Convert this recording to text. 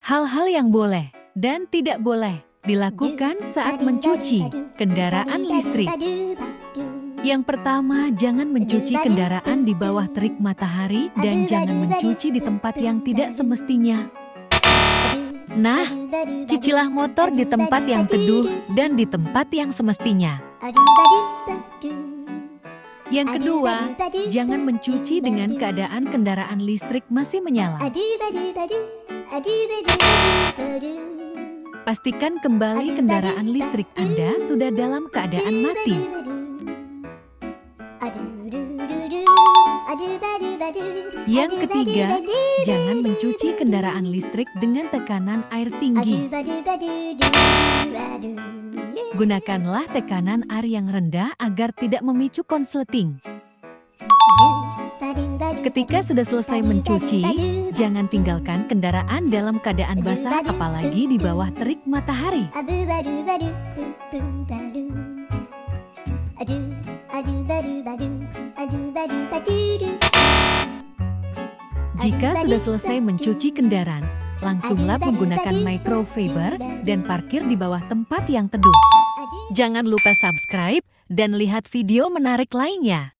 Hal-hal yang boleh dan tidak boleh dilakukan saat mencuci kendaraan listrik. Yang pertama, jangan mencuci kendaraan di bawah terik matahari dan jangan mencuci di tempat yang tidak semestinya. Nah, cucilah motor di tempat yang teduh dan di tempat yang semestinya. Yang kedua, jangan mencuci dengan keadaan kendaraan listrik masih menyala. Pastikan kembali kendaraan listrik Anda sudah dalam keadaan mati. Yang ketiga, jangan mencuci kendaraan listrik dengan tekanan air tinggi. Gunakanlah tekanan air yang rendah agar tidak memicu konsleting. Ketika sudah selesai mencuci, jangan tinggalkan kendaraan dalam keadaan basah apalagi di bawah terik matahari. Jika sudah selesai mencuci kendaraan, langsunglah menggunakan microfiber dan parkir di bawah tempat yang teduh. Jangan lupa subscribe dan lihat video menarik lainnya.